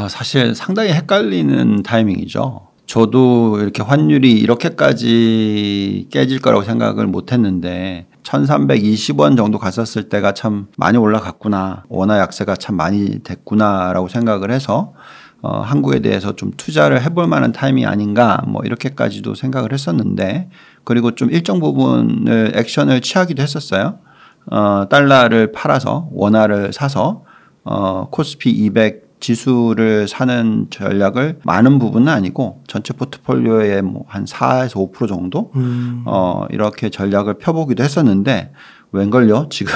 사실 상당히 헷갈리는 타이밍이죠. 저도 이렇게 환율이 이렇게까지 깨질 거라고 생각을 못 했는데 1320원 정도 갔었을 때가 참 많이 올라갔구나. 원화 약세가 참 많이 됐구나라고 생각을 해서 한국에 대해서 좀 투자를 해볼 만한 타이밍이 아닌가 뭐 이렇게까지도 생각을 했었는데 그리고 좀 일정 부분을 액션을 취하기도 했었어요. 달러를 팔아서 원화를 사서 코스피 200 지수를 사는 전략을 많은 부분은 아니고 전체 포트폴리오의 뭐 한 4에서 5% 정도 이렇게 전략을 펴보기도 했었는데 웬걸요? 지금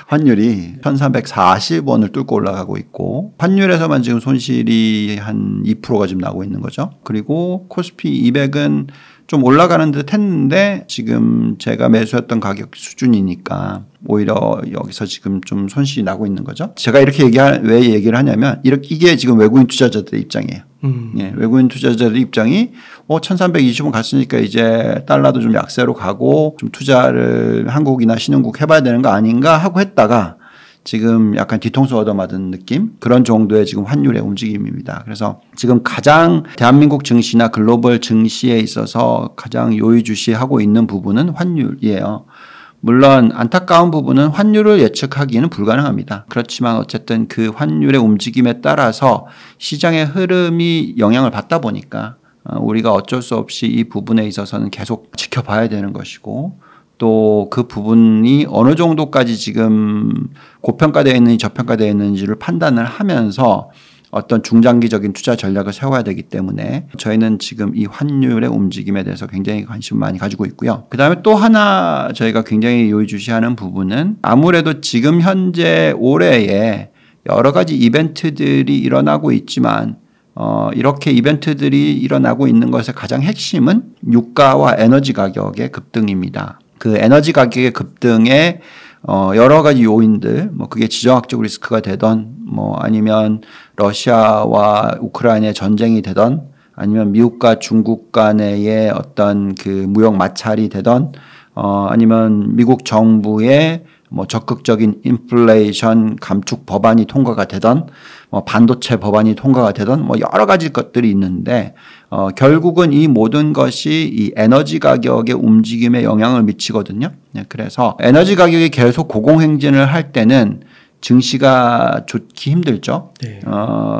환율이 1340원을 뚫고 올라가고 있고 환율에서만 지금 손실이 한 2%가 지금 나고 있는 거죠. 그리고 코스피 200은 좀 올라가는 듯 했는데 지금 제가 매수했던 가격 수준이니까 오히려 여기서 지금 좀 손실이 나고 있는 거죠. 제가 이렇게 왜 얘기를 하냐면 이게 지금 외국인 투자자들의 입장이에요. 예, 외국인 투자자들의 입장이 1320원 갔으니까 이제 달러도 좀 약세로 가고 좀 투자를 한국이나 신흥국 해봐야 되는 거 아닌가 하고 했다가 지금 약간 뒤통수 얻어맞은 느낌 그런 정도의 지금 환율의 움직임입니다. 그래서 지금 가장 대한민국 증시나 글로벌 증시에 있어서 가장 요의주시하고 있는 부분은 환율이에요. 물론 안타까운 부분은 환율을 예측하기는 불가능합니다. 그렇지만 어쨌든 그 환율의 움직임에 따라서 시장의 흐름이 영향을 받다 보니까 우리가 어쩔 수 없이 이 부분에 있어서는 계속 지켜봐야 되는 것이고 또 그 부분이 어느 정도까지 지금 고평가되어 있는지 저평가되어 있는지를 판단을 하면서 어떤 중장기적인 투자 전략을 세워야 되기 때문에 저희는 지금 이 환율의 움직임에 대해서 굉장히 관심을 많이 가지고 있고요. 그다음에 또 하나 저희가 굉장히 요의주시하는 부분은 아무래도 지금 현재 올해에 여러 가지 이벤트들이 일어나고 있지만 이렇게 이벤트들이 일어나고 있는 것의 가장 핵심은 유가와 에너지 가격의 급등입니다. 그 에너지 가격의 급등에 여러 가지 요인들, 뭐 그게 지정학적 리스크가 되던 뭐 아니면 러시아와 우크라이나의 전쟁이 되던 아니면 미국과 중국 간의 어떤 그 무역 마찰이 되던 아니면 미국 정부의 뭐 적극적인 인플레이션 감축 법안이 통과가 되던 뭐 반도체 법안이 통과가 되던 뭐 여러 가지 것들이 있는데 결국은 이 모든 것이 이 에너지 가격의 움직임에 영향을 미치거든요. 그래서 에너지 가격이 계속 고공행진을 할 때는 증시가 좋기 힘들죠. 네.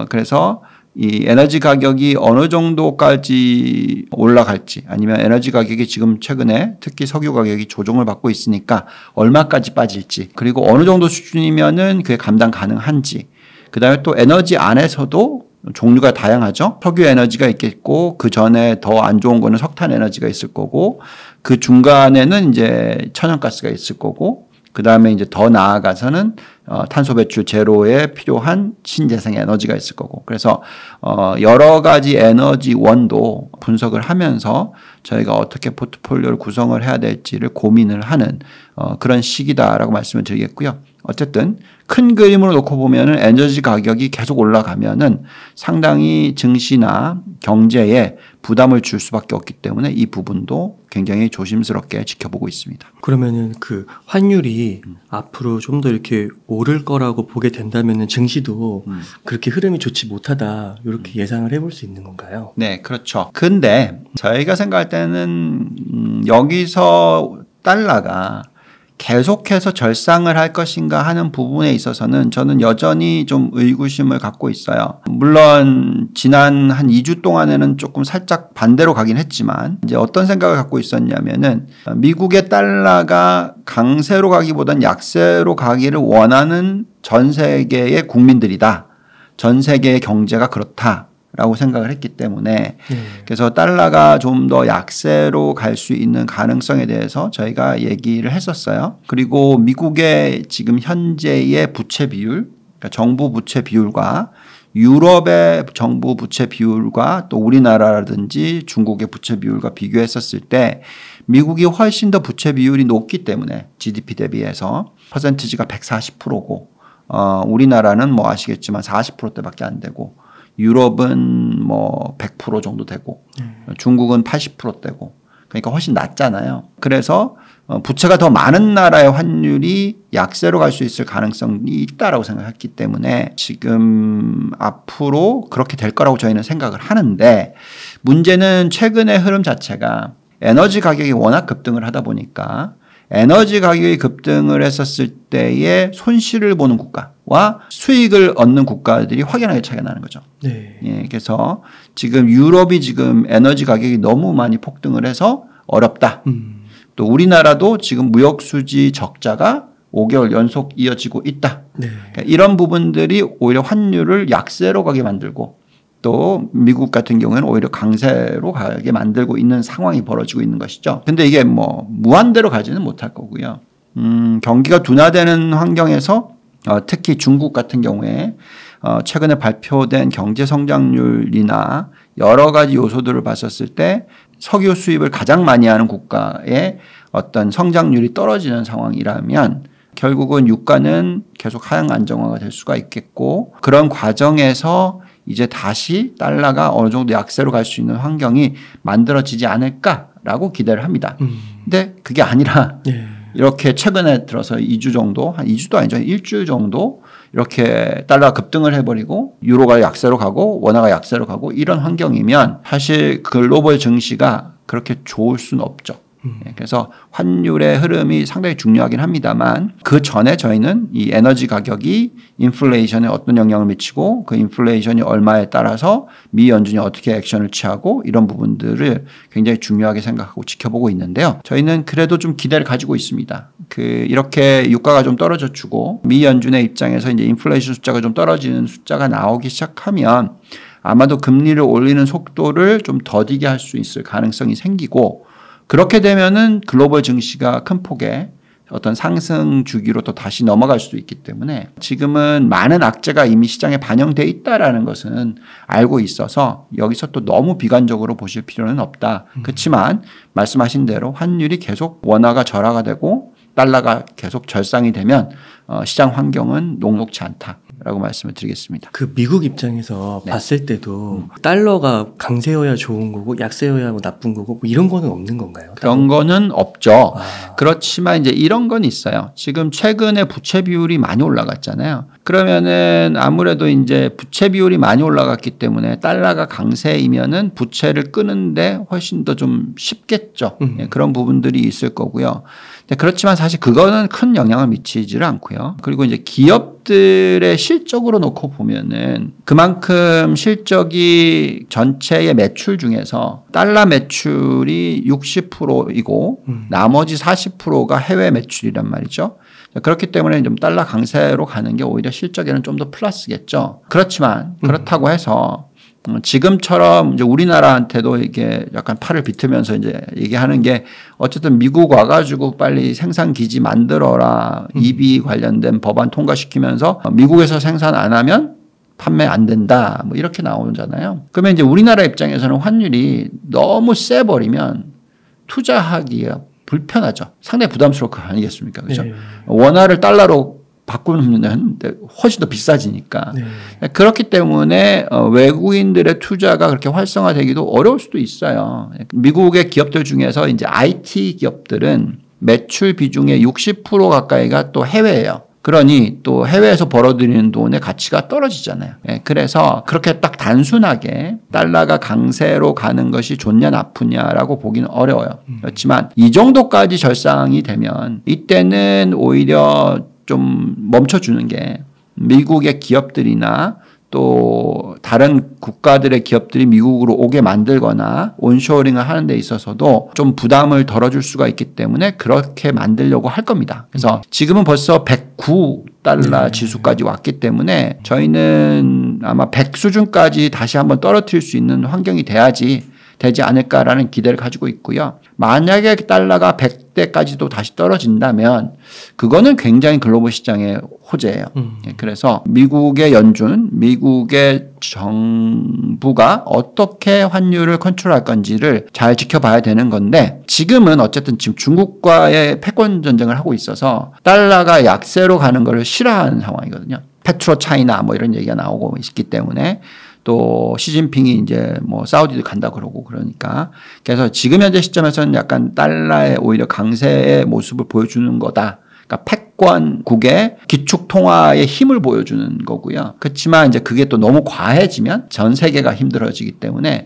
그래서 이 에너지 가격이 어느 정도까지 올라갈지 아니면 에너지 가격이 지금 최근에 특히 석유 가격이 조정을 받고 있으니까 얼마까지 빠질지 그리고 어느 정도 수준이면은 그게 감당 가능한지 그다음에 또 에너지 안에서도 종류가 다양하죠. 석유 에너지가 있겠고 그 전에 더 안 좋은 거는 석탄 에너지가 있을 거고 그 중간에는 이제 천연가스가 있을 거고 그다음에 이제 더 나아가서는 탄소 배출 제로에 필요한 신재생 에너지가 있을 거고 그래서 여러 가지 에너지 원도 분석을 하면서 저희가 어떻게 포트폴리오를 구성을 해야 될지를 고민을 하는 그런 시기다라고 말씀을 드리겠고요. 어쨌든 큰 그림으로 놓고 보면은 에너지 가격이 계속 올라가면은 상당히 증시나 경제에 부담을 줄 수밖에 없기 때문에 이 부분도 굉장히 조심스럽게 지켜보고 있습니다. 그러면은 그 환율이 앞으로 좀 더 이렇게 오를 거라고 보게 된다면은 증시도 그렇게 흐름이 좋지 못하다 이렇게 예상을 해볼 수 있는 건가요? 네, 그렇죠. 근데 저희가 생각할 때는 여기서 달러가 계속해서 절상을 할 것인가 하는 부분에 있어서는 저는 여전히 좀 의구심을 갖고 있어요. 물론 지난 한 2주 동안에는 조금 살짝 반대로 가긴 했지만 이제 어떤 생각을 갖고 있었냐면은 미국의 달러가 강세로 가기보단 약세로 가기를 원하는 전 세계의 국민들이다. 전 세계의 경제가 그렇다. 라고 생각을 했기 때문에 그래서 달러가 좀 더 약세로 갈 수 있는 가능성에 대해서 저희가 얘기를 했었어요. 그리고 미국의 지금 현재의 부채 비율, 그러니까 정부 부채 비율과 유럽의 정부 부채 비율과 또 우리나라라든지 중국의 부채 비율과 비교했었을 때 미국이 훨씬 더 부채 비율이 높기 때문에 GDP 대비해서 퍼센티지가 140%고 우리나라는 뭐 아시겠지만 40%대밖에 안 되고 유럽은 뭐 100% 정도 되고 중국은 80%대고 그러니까 훨씬 낮잖아요. 그래서 부채가 더 많은 나라의 환율이 약세로 갈 수 있을 가능성이 있다라고 생각했기 때문에 지금 앞으로 그렇게 될 거라고 저희는 생각을 하는데, 문제는 최근의 흐름 자체가 에너지 가격이 워낙 급등을 하다 보니까 에너지 가격이 급등을 했었을 때의 손실을 보는 국가와 수익을 얻는 국가들이 확연하게 차이가 나는 거죠. 네. 예, 그래서 지금 유럽이 지금 에너지 가격이 너무 많이 폭등을 해서 어렵다. 또 우리나라도 지금 무역 수지 적자가 5개월 연속 이어지고 있다. 네. 그러니까 이런 부분들이 오히려 환율을 약세로 가게 만들고, 또 미국 같은 경우에는 오히려 강세로 가게 만들고 있는 상황이 벌어지고 있는 것이죠. 근데 이게 뭐 무한대로 가지는 못할 거고요. 경기가 둔화되는 환경에서 특히 중국 같은 경우에 최근에 발표된 경제 성장률이나 여러 가지 요소들을 봤었을 때 석유 수입을 가장 많이 하는 국가의 어떤 성장률이 떨어지는 상황이라면 결국은 유가는 계속 하향 안정화가 될 수가 있겠고, 그런 과정에서 이제 다시 달러가 어느 정도 약세로 갈 수 있는 환경이 만들어지지 않을까라고 기대를 합니다. 근데 그게 아니라 네. 이렇게 최근에 들어서 2주 정도, 한 2주도 아니죠. 일주일 정도 이렇게 달러가 급등을 해버리고 유로가 약세로 가고 원화가 약세로 가고 이런 환경이면 사실 글로벌 증시가 그렇게 좋을 수는 없죠. 그래서 환율의 흐름이 상당히 중요하긴 합니다만, 그 전에 저희는 이 에너지 가격이 인플레이션에 어떤 영향을 미치고 그 인플레이션이 얼마에 따라서 미 연준이 어떻게 액션을 취하고 이런 부분들을 굉장히 중요하게 생각하고 지켜보고 있는데요. 저희는 그래도 좀 기대를 가지고 있습니다. 이렇게 유가가 좀 떨어져 주고 미 연준의 입장에서 이제 인플레이션 숫자가 좀 떨어지는 숫자가 나오기 시작하면 아마도 금리를 올리는 속도를 좀 더디게 할 수 있을 가능성이 생기고, 그렇게 되면은 글로벌 증시가 큰 폭의 어떤 상승 주기로 또 다시 넘어갈 수도 있기 때문에 지금은 많은 악재가 이미 시장에 반영돼 있다라는 것은 알고 있어서 여기서 또 너무 비관적으로 보실 필요는 없다. 그렇지만 말씀하신 대로 환율이 계속 원화가 절하가 되고 달러가 계속 절상이 되면 시장 환경은 녹록지 않다라고 말씀을 드리겠습니다. 그 미국 입장에서 네. 봤을 때도 달러가 강세여야 좋은 거고 약세여야 뭐 나쁜 거고 뭐 이런 거는 없는 건가요? 그런 거는 없죠. 그렇지만 이제 이런 건 있어요. 지금 최근에 부채 비율이 많이 올라갔잖아요. 그러면은 아무래도 이제 부채 비율이 많이 올라갔기 때문에 달러가 강세이면은 부채를 끄는데 훨씬 더 좀 쉽겠죠. 예, 그런 부분들이 있을 거고요. 그렇지만 사실 그거는 큰 영향을 미치지를 않고요. 그리고 이제 기업들의 실적으로 놓고 보면은 그만큼 실적이 전체의 매출 중에서 달러 매출이 60%이고 나머지 40%가 해외 매출이란 말이죠. 그렇기 때문에 좀 달러 강세로 가는 게 오히려 실적에는 좀 더 플러스겠죠. 그렇지만 그렇다고 해서 지금처럼 이제 우리나라한테도 이게 약간 팔을 비틀면서 이제 얘기하는 게 어쨌든 미국 와가지고 빨리 생산 기지 만들어라. EV 관련된 법안 통과시키면서 미국에서 생산 안 하면 판매 안 된다. 뭐 이렇게 나오잖아요. 그러면 이제 우리나라 입장에서는 환율이 너무 세버리면 투자하기가 불편하죠. 상당히 부담스러울 거 아니겠습니까? 그렇죠? 네. 원화를 달러로 바꾸면 훨씬 더 비싸지니까. 네. 그렇기 때문에 외국인들의 투자가 그렇게 활성화되기도 어려울 수도 있어요. 미국의 기업들 중에서 이제 IT 기업들은 매출 비중의 60% 가까이가 또 해외예요. 그러니 또 해외에서 벌어들이는 돈의 가치가 떨어지잖아요. 그래서 그렇게 딱 단순하게 달러가 강세로 가는 것이 좋냐 나쁘냐라고 보기는 어려워요. 그렇지만 이 정도까지 절상이 되면 이때는 오히려 좀 멈춰주는 게 미국의 기업들이나 또 다른 국가들의 기업들이 미국으로 오게 만들거나 온쇼어링을 하는 데 있어서도 좀 부담을 덜어줄 수가 있기 때문에 그렇게 만들려고 할 겁니다. 그래서 지금은 벌써 109달러 지수까지 왔기 때문에 저희는 아마 100 수준까지 다시 한번 떨어뜨릴 수 있는 환경이 되지 않을까라는 기대를 가지고 있고요. 만약에 달러가 100대까지도 다시 떨어진다면 그거는 굉장히 글로벌 시장의 호재예요. 그래서 미국의 연준, 미국의 정부가 어떻게 환율을 컨트롤할 건지를 잘 지켜봐야 되는 건데, 지금은 어쨌든 지금 중국과의 패권 전쟁을 하고 있어서 달러가 약세로 가는 걸 싫어하는 상황이거든요. 페트로 차이나 뭐 이런 얘기가 나오고 있기 때문에 또 시진핑이 이제 뭐 사우디도 간다 그러고 그러니까 그래서 지금 현재 시점에서는 약간 달러의 오히려 강세의 모습을 보여주는 거다. 그러니까 패권국의 기축 통화의 힘을 보여주는 거고요. 그렇지만 이제 그게 또 너무 과해지면 전 세계가 힘들어지기 때문에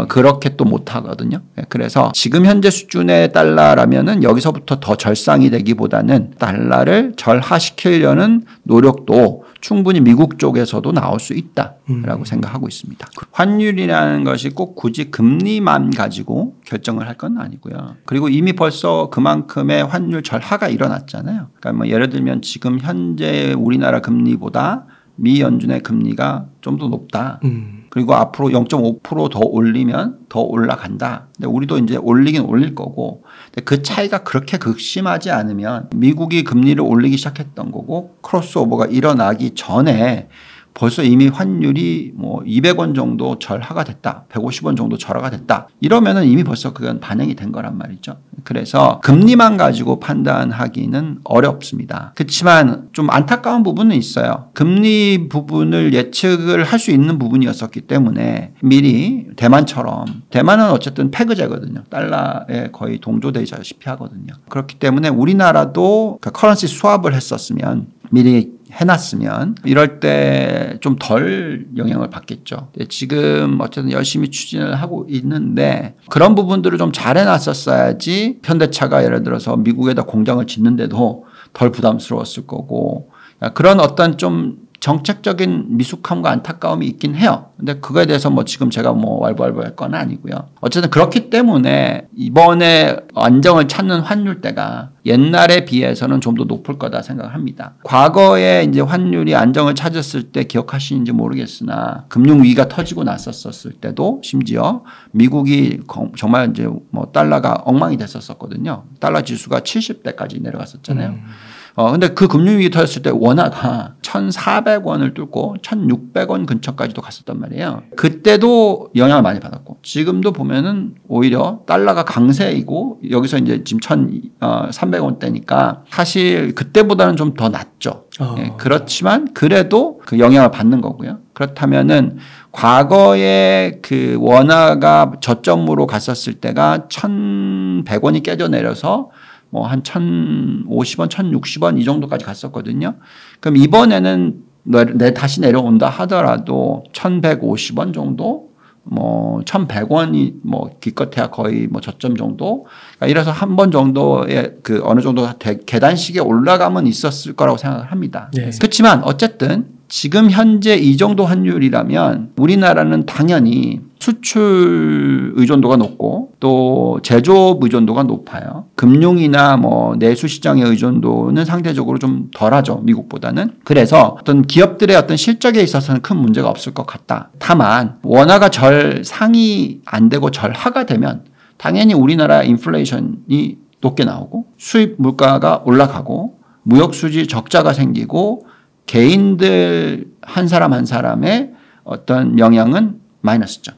그렇게 또 못 하거든요. 그래서 지금 현재 수준의 달러라면은 여기서부터 더 절상이 되기보다는 달러를 절하시키려는 노력도 충분히 미국 쪽에서도 나올 수 있다라고 생각하고 있습니다. 환율이라는 것이 꼭 굳이 금리만 가지고 결정을 할 건 아니고요. 그리고 이미 벌써 그만큼의 환율 절하가 일어났잖아요. 그러니까 뭐 예를 들면 지금 현재 우리나라 금리보다 미 연준의 금리가 좀 더 높다. 그리고 앞으로 0.5% 더 올리면 더 올라간다. 근데 우리도 이제 올리긴 올릴 거고, 근데 그 차이가 그렇게 극심하지 않으면 미국이 금리를 올리기 시작했던 거고 크로스오버가 일어나기 전에 벌써 이미 환율이 뭐 200원 정도 절하가 됐다. 150원 정도 절하가 됐다. 이러면은 이미 벌써 그건 반영이 된 거란 말이죠. 그래서 금리만 가지고 판단하기는 어렵습니다. 그렇지만 좀 안타까운 부분은 있어요. 금리 부분을 예측을 할 수 있는 부분이었었기 때문에 미리 대만은 어쨌든 패그제거든요. 달러에 거의 동조되다시피 하거든요. 그렇기 때문에 우리나라도 커런시 스왑을 했었으면 미리 해놨으면 이럴 때 좀 덜 영향을 받겠죠. 지금 어쨌든 열심히 추진을 하고 있는데 그런 부분들을 좀 잘 해놨었어야지 현대차가 예를 들어서 미국에다 공장을 짓는데도 덜 부담스러웠을 거고 그런 어떤 좀 정책적인 미숙함과 안타까움이 있긴 해요. 근데 그거에 대해서 뭐 지금 제가 뭐 왈부왈부 할 건 아니고요. 어쨌든 그렇기 때문에 이번에 안정을 찾는 환율대가 옛날에 비해서는 좀 더 높을 거다 생각을 합니다. 과거에 이제 환율이 안정을 찾았을 때 기억하시는지 모르겠으나 금융위기가 터지고 났었을 때도 심지어 미국이 정말 이제 뭐 달러가 엉망이 됐었거든요. 달러 지수가 70대까지 내려갔었잖아요. 근데 그 금융위기 터졌을 때 원화가 1,400원을 뚫고 1,600원 근처까지도 갔었단 말이에요. 그때도 영향을 많이 받았고 지금도 보면은 오히려 달러가 강세이고 여기서 이제 지금 1,300원대니까 사실 그때보다는 좀 더 낮죠. 예, 그렇지만 그래도 그 영향을 받는 거고요. 그렇다면은 과거에 그 원화가 저점으로 갔었을 때가 1,100원이 깨져 내려서 뭐 한 1,050원, 1,060원 이 정도까지 갔었거든요. 그럼 이번에는 다시 내려온다 하더라도 1,150원 정도, 뭐 1,100원이 뭐 기껏해야 거의 뭐 저점 정도. 그러니까 이래서 한 번 정도의 그 어느 정도 계단식에 올라가면 있었을 거라고 생각을 합니다. 네. 그렇지만 어쨌든 지금 현재 이 정도 환율이라면 우리나라는 당연히 수출 의존도가 높고 또 제조업 의존도가 높아요. 금융이나 뭐 내수 시장의 의존도는 상대적으로 좀 덜하죠. 미국보다는. 그래서 어떤 기업들의 어떤 실적에 있어서는 큰 문제가 없을 것 같다. 다만 원화가 상이 안 되고 절하가 되면 당연히 우리나라 인플레이션이 높게 나오고 수입 물가가 올라가고 무역 수지 적자가 생기고 개인들 한 사람 한 사람의 어떤 영향은 마이너스죠.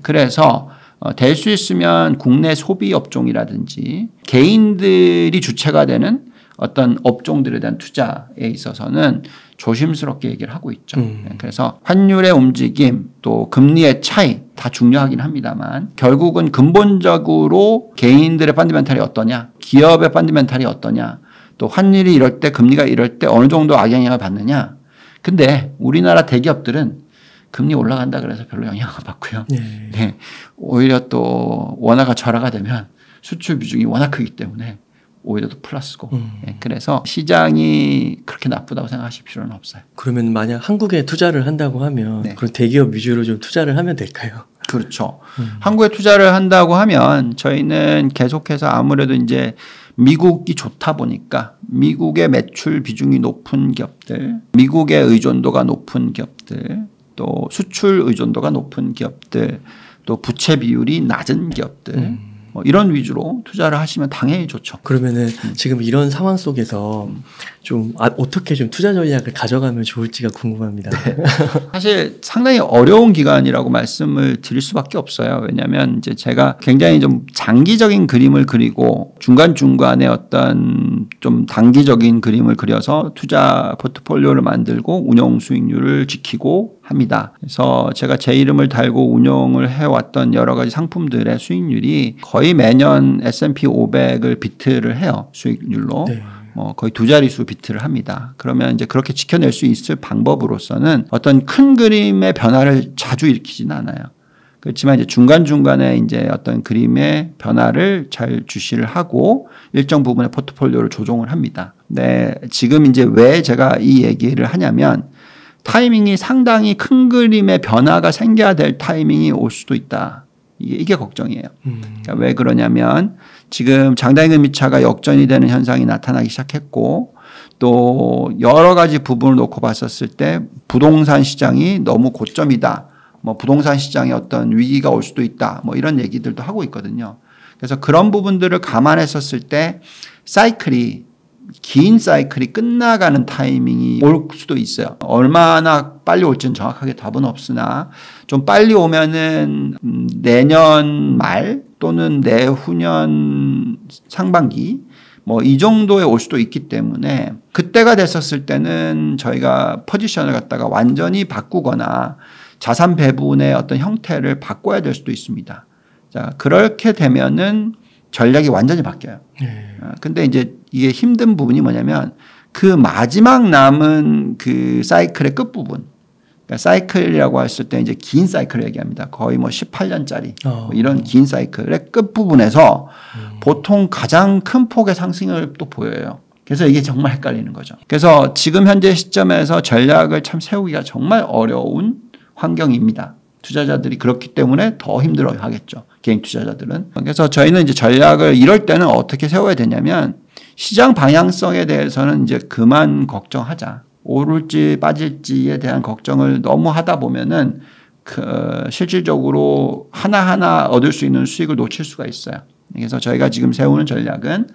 그래서 될 수 있으면 국내 소비 업종이라든지 개인들이 주체가 되는 어떤 업종들에 대한 투자에 있어서는 조심스럽게 얘기를 하고 있죠. 그래서 환율의 움직임 또 금리의 차이 다 중요하긴 합니다만 결국은 근본적으로 개인들의 펀더멘탈이 어떠냐 기업의 펀더멘탈이 어떠냐 또 환율이 이럴 때 금리가 이럴 때 어느 정도 악영향을 받느냐. 근데 우리나라 대기업들은 금리 올라간다 그래서 별로 영향을 받고요. 네. 오히려 또 원화가 절하가 되면 수출 비중이 워낙 크기 때문에 오히려 더 플러스고. 네. 그래서 시장이 그렇게 나쁘다고 생각하실 필요는 없어요. 그러면 만약 한국에 투자를 한다고 하면 네. 그런 대기업 위주로 좀 투자를 하면 될까요? 그렇죠. 한국에 투자를 한다고 하면 저희는 계속해서 아무래도 이제 미국이 좋다 보니까 미국의 매출 비중이 높은 기업들, 미국의 의존도가 높은 기업들, 또 수출 의존도가 높은 기업들, 또 부채 비율이 낮은 기업들 뭐 이런 위주로 투자를 하시면 당연히 좋죠. 그러면은 지금 이런 상황 속에서 좀 어떻게 좀 투자 전략을 가져가면 좋을지가 궁금합니다. 네. 사실 상당히 어려운 기간이라고 말씀을 드릴 수밖에 없어요. 왜냐하면 이제 제가 굉장히 좀 장기적인 그림을 그리고 중간중간에 어떤 좀 단기적인 그림을 그려서 투자 포트폴리오를 만들고 운용 수익률을 지키고 합니다. 그래서 제가 제 이름을 달고 운용을 해왔던 여러 가지 상품들의 수익률이 거의 매년 S&P 500을 비트를 해요. 수익률로. 네. 뭐 거의 두 자릿수 비트를 합니다. 그러면 이제 그렇게 지켜낼 수 있을 방법으로서는 어떤 큰 그림의 변화를 자주 일으키지는 않아요. 그렇지만 이제 중간중간에 이제 어떤 그림의 변화를 잘 주시를 하고 일정 부분의 포트폴리오를 조정을 합니다. 네, 지금 이제 왜 제가 이 얘기를 하냐면 타이밍이 상당히 큰 그림의 변화가 생겨야 될 타이밍이 올 수도 있다. 이게 걱정이에요. 그러니까 왜 그러냐면 지금 장단기금리차가 역전이 되는 현상이 나타나기 시작했고 또 여러 가지 부분을 놓고 봤었을 때 부동산 시장이 너무 고점이다. 뭐 부동산 시장에 어떤 위기가 올 수도 있다. 뭐 이런 얘기들도 하고 있거든요. 그래서 그런 부분들을 감안했었을 때 긴 사이클이 끝나가는 타이밍이 올 수도 있어요. 얼마나 빨리 올지는 정확하게 답은 없으나 좀 빨리 오면은 내년 말 또는 내후년 상반기 뭐 이 정도에 올 수도 있기 때문에 그때가 됐었을 때는 저희가 포지션을 갖다가 완전히 바꾸거나 자산 배분의 어떤 형태를 바꿔야 될 수도 있습니다. 자, 그렇게 되면은 전략이 완전히 바뀌어요. 근데 이제 이게 힘든 부분이 뭐냐면 그 마지막 남은 그 사이클의 끝부분. 그러니까 사이클이라고 했을 때 이제 긴 사이클을 얘기합니다. 거의 뭐 18년짜리 뭐 이런 긴 사이클의 끝부분에서 보통 가장 큰 폭의 상승을 또 보여요. 그래서 이게 정말 헷갈리는 거죠. 그래서 지금 현재 시점에서 전략을 참 세우기가 정말 어려운 환경입니다. 투자자들이 그렇기 때문에 더 힘들어 하겠죠. 개인 투자자들은. 그래서 저희는 이제 전략을 이럴 때는 어떻게 세워야 되냐면 시장 방향성에 대해서는 이제 그만 걱정하자. 오를지 빠질지에 대한 걱정을 너무 하다 보면은 실질적으로 하나하나 얻을 수 있는 수익을 놓칠 수가 있어요. 그래서 저희가 지금 세우는 전략은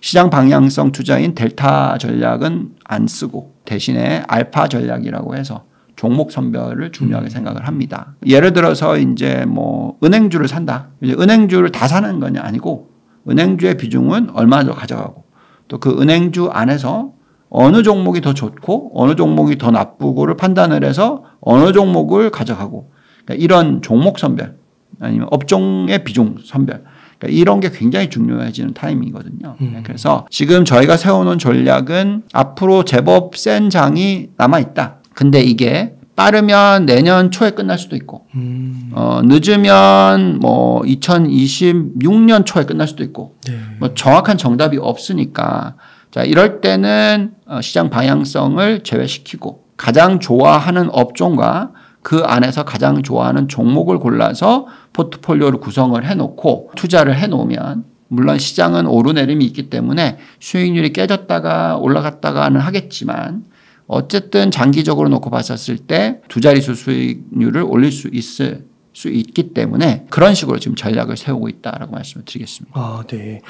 시장 방향성 투자인 델타 전략은 안 쓰고 대신에 알파 전략이라고 해서 종목 선별을 중요하게 생각을 합니다. 예를 들어서 이제 뭐 은행주를 산다. 이제 은행주를 다 사는 건 아니고 은행주의 비중은 얼마나 더 가져가고 또 그 은행주 안에서 어느 종목이 더 좋고 어느 종목이 더 나쁘고를 판단을 해서 어느 종목을 가져가고 그러니까 이런 종목 선별 아니면 업종의 비중 선별 그러니까 이런 게 굉장히 중요해지는 타이밍이거든요. 그래서 지금 저희가 세워놓은 전략은 앞으로 제법 센 장이 남아있다. 근데 이게 빠르면 내년 초에 끝날 수도 있고, 늦으면 뭐 2026년 초에 끝날 수도 있고, 뭐 정확한 정답이 없으니까, 자, 이럴 때는 시장 방향성을 제외시키고, 가장 좋아하는 업종과 그 안에서 가장 좋아하는 종목을 골라서 포트폴리오를 구성을 해놓고 투자를 해놓으면, 물론 시장은 오르내림이 있기 때문에 수익률이 깨졌다가 올라갔다가는 하겠지만, 어쨌든 장기적으로 놓고 봤었을 때 두 자릿수 수익률을 올릴 수 있기 때문에 그런 식으로 지금 전략을 세우고 있다라고 말씀을 드리겠습니다. 네.